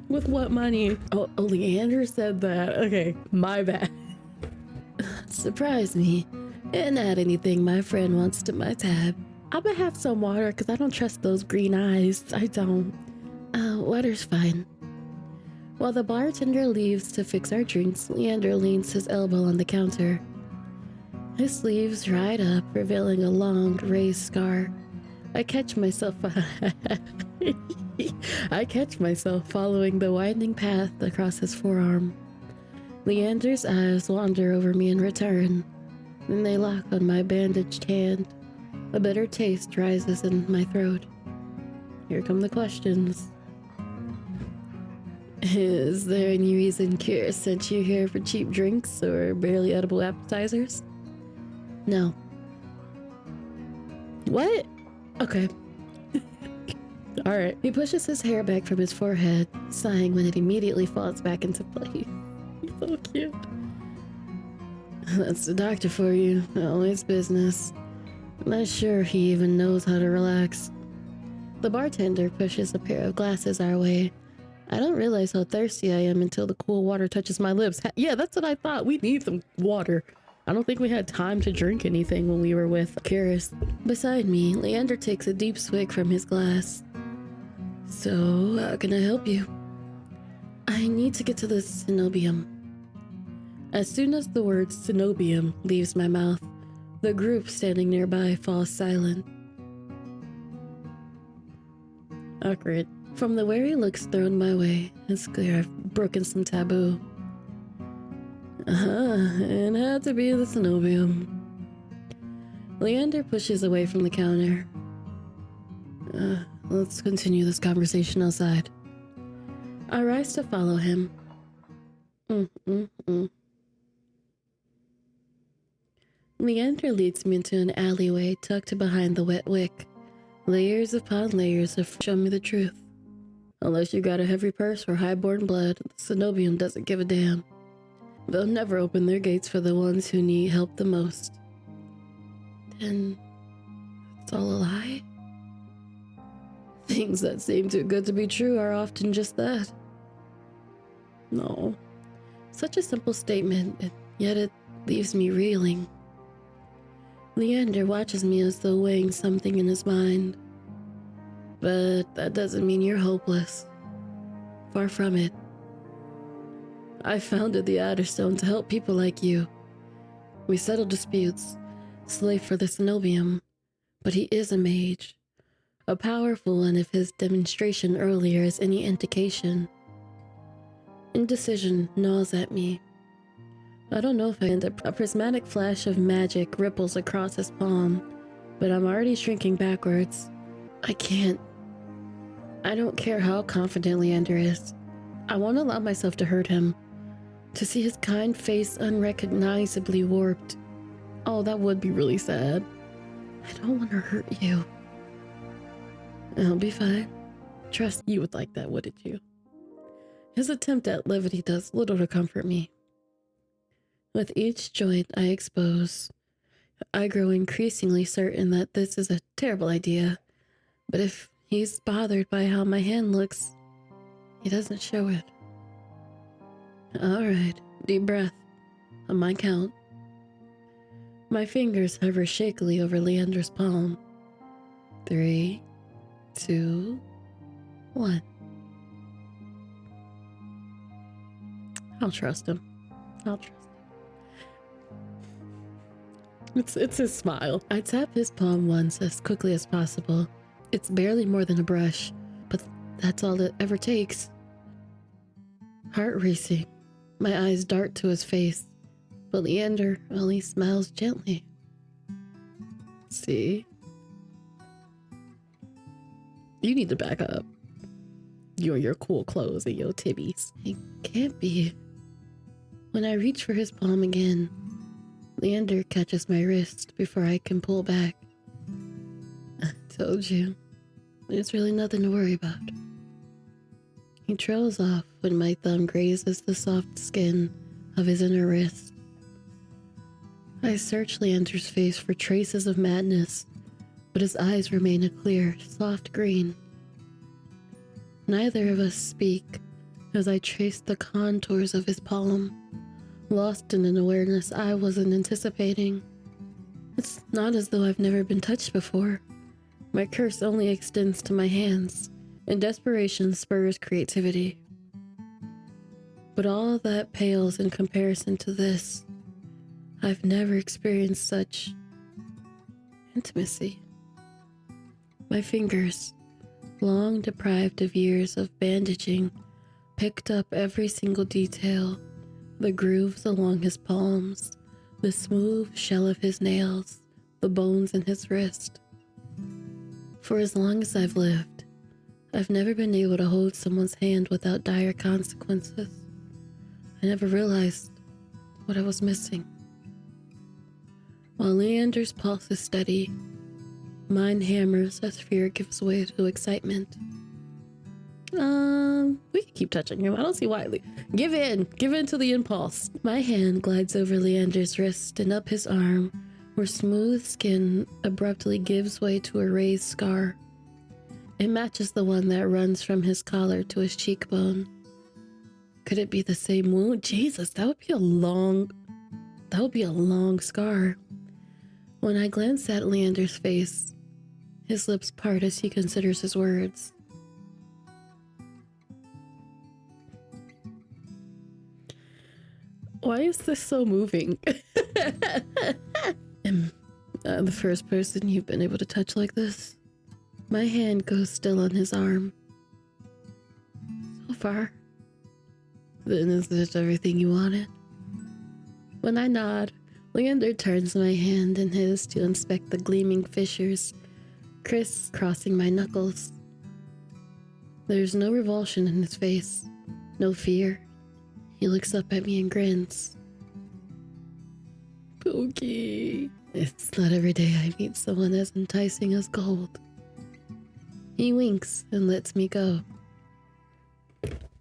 With what money? Oh, Leander said that. Okay, my bad. Surprise me and add anything my friend wants to my tab. I'm gonna have some water because I don't trust those green eyes. I don't. Water's fine. While the bartender leaves to fix our drinks, Leander leans his elbow on the counter. His sleeves dried up, revealing a long, raised scar. I catch myself following the winding path across his forearm. Leander's eyes wander over me in return, then they lock on my bandaged hand. A bitter taste rises in my throat. Here come the questions. Is there any reason Kira sent you here for cheap drinks or barely edible appetizers? No. What? Okay. Alright. He pushes his hair back from his forehead, sighing when it immediately falls back into place. He's so cute. That's the doctor for you. Always business. I'm not sure he even knows how to relax. The bartender pushes a pair of glasses our way. I don't realize how thirsty I am until the cool water touches my lips. Yeah, that's what I thought. We need some water. I don't think we had time to drink anything when we were with Karis. Beside me, Leander takes a deep swig from his glass. So, how can I help you? I need to get to the cenobium. As soon as the word cenobium leaves my mouth, the group standing nearby falls silent. Awkward. From the wary looks thrown my way, it's clear I've broken some taboo. It had to be the cenobium. Leander pushes away from the counter. Let's continue this conversation outside. I rise to follow him. Leander leads me into an alleyway tucked behind the wet wick. Layers upon layers have shown me the truth. Unless you got a heavy purse or highborn blood, the cenobium doesn't give a damn. They'll never open their gates for the ones who need help the most. Then, it's all a lie? Things that seem too good to be true are often just that. No. Such a simple statement, and yet it leaves me reeling. Leander watches me as though weighing something in his mind. But that doesn't mean you're hopeless. Far from it. I founded the Adderstone to help people like you. We settle disputes, slave for the cenobium, but he is a mage. A powerful one if his demonstration earlier is any indication. Indecision gnaws at me. I don't know if I end up. A prismatic flash of magic ripples across his palm, but I'm already shrinking backwards. I can't. I don't care how confident Leander is. I won't allow myself to hurt him. To see his kind face unrecognizably warped. Oh, that would be really sad. I don't want to hurt you. I'll be fine. Trust you would like that, wouldn't you? His attempt at levity does little to comfort me. With each joint I expose, I grow increasingly certain that this is a terrible idea. But if he's bothered by how my hand looks, he doesn't show it. Alright, deep breath. On my count. My fingers hover shakily over Leander's palm. 3, 2, 1. I'll trust him. I'll trust him. It's his smile. I tap his palm once as quickly as possible. It's barely more than a brush, but that's all it ever takes. Heart racing. My eyes dart to his face, but Leander only smiles gently. See? You need to back up. You and your cool clothes and your tibbies. It can't be. When I reach for his palm again, Leander catches my wrist before I can pull back. I told you, there's really nothing to worry about. He trails off when my thumb grazes the soft skin of his inner wrist. I search Leander's face for traces of madness, but his eyes remain a clear, soft green. Neither of us speak as I trace the contours of his palm, lost in an awareness I wasn't anticipating. It's not as though I've never been touched before. My curse only extends to my hands, and desperation spurs creativity. But all that pales in comparison to this. I've never experienced such intimacy. My fingers, long deprived of years of bandaging, picked up every single detail, the grooves along his palms, the smooth shell of his nails, the bones in his wrist. For as long as I've lived, I've never been able to hold someone's hand without dire consequences. I never realized what I was missing. While Leander's pulse is steady, mine hammers as fear gives way to excitement. We can keep touching him. I don't see why. Give in to the impulse. My hand glides over Leander's wrist and up his arm, where smooth skin abruptly gives way to a raised scar. It matches the one that runs from his collar to his cheekbone. Could it be the same wound? Jesus, that would be a long scar. When I glance at Leander's face, his lips part as he considers his words. Why is this so moving? Am I the first person you've been able to touch like this? My hand goes still on his arm. So far. Then is this everything you wanted? When I nod, Leander turns my hand in his to inspect the gleaming fissures, crisscrossing my knuckles. There's no revulsion in his face, no fear. He looks up at me and grins. Pookie. It's not every day I meet someone as enticing as gold. He winks and lets me go.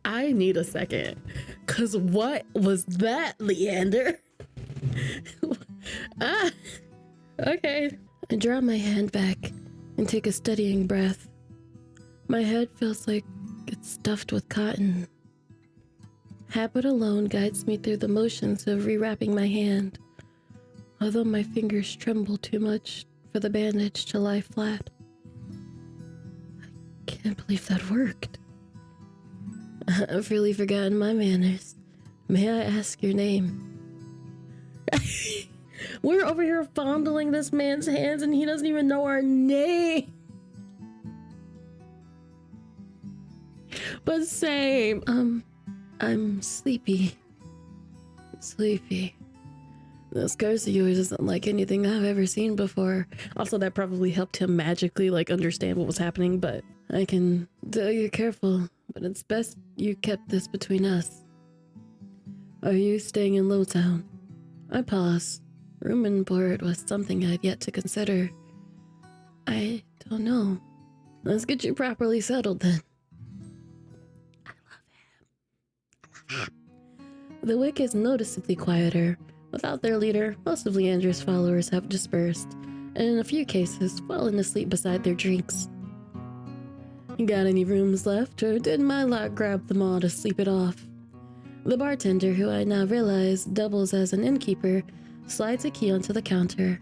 I need a second, cause what was that, Leander? Okay. I draw my hand back and take a steadying breath. My head feels like it's stuffed with cotton. Habit alone guides me through the motions of rewrapping my hand, although my fingers tremble too much for the bandage to lie flat. I can't believe that worked. I've really forgotten my manners. May I ask your name? We're over here fondling this man's hands and he doesn't even know our name. But same. I'm sleepy. Sleepy. This curse of yours isn't like anything I've ever seen before. Also, that probably helped him magically, understand what was happening, but I can tell you're careful, but it's best you kept this between us. Are you staying in Lowtown? I paused. Room and board was something I'd yet to consider. I don't know. Let's get you properly settled then. I love him. The wick is noticeably quieter. Without their leader, most of Leander's followers have dispersed, and in a few cases, fallen asleep beside their drinks. Got any rooms left, or did my lot grab them all to sleep it off? The bartender, who I now realize doubles as an innkeeper, slides a key onto the counter.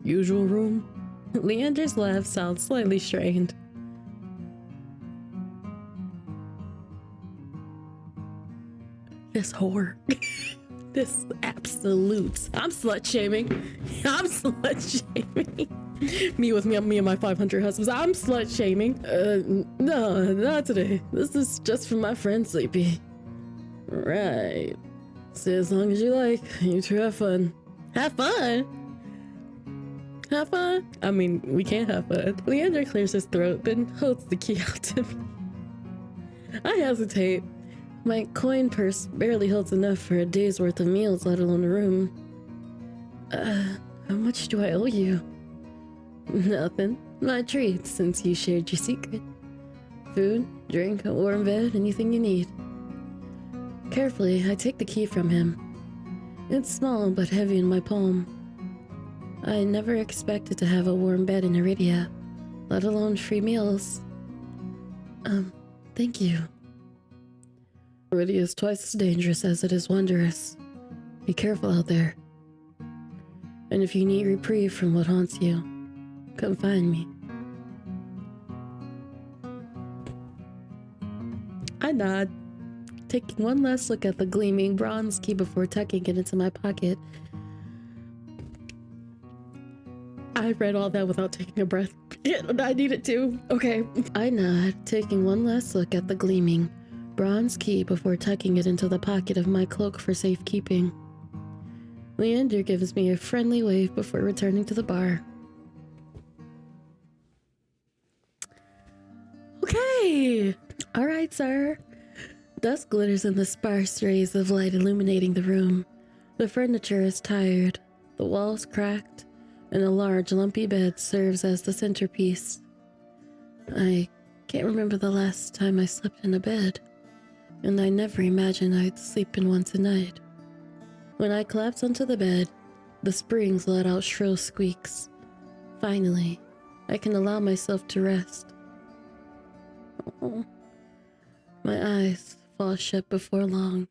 Usual room? Leander's laugh sounds slightly strained. This whore. This absolute. I'm slut shaming. I'm slut shaming. Me and my 500 husbands. I'm slut shaming. No, not today. This is just for my friend Sleepy. Right. Stay as long as you like. You two have fun. Have fun? Have fun? I mean, we can't have fun. Leander clears his throat, then holds the key out to me. I hesitate. My coin purse barely holds enough for a day's worth of meals, let alone a room. How much do I owe you? Nothing. My treat, since you shared your secret. Food, drink, a warm bed, anything you need. Carefully, I take the key from him. It's small but heavy in my palm. I never expected to have a warm bed in Eridia, let alone free meals. Thank you. Eridia is twice as dangerous as it is wondrous. Be careful out there. And if you need reprieve from what haunts you, come find me. I nod, taking one last look at the gleaming bronze key before tucking it into my pocket. I read all that without taking a breath. I needed to. Okay. I nod, taking one last look at the gleaming bronze key before tucking it into the pocket of my cloak for safekeeping. Leander gives me a friendly wave before returning to the bar. Okay. All right, sir. Dusk glitters in the sparse rays of light illuminating the room. The furniture is tired, the walls cracked, and a large lumpy bed serves as the centerpiece. I can't remember the last time I slept in a bed, and I never imagined I'd sleep in one tonight. When I collapse onto the bed, the springs let out shrill squeaks. Finally, I can allow myself to rest. Oh, my eyes fall shut before long.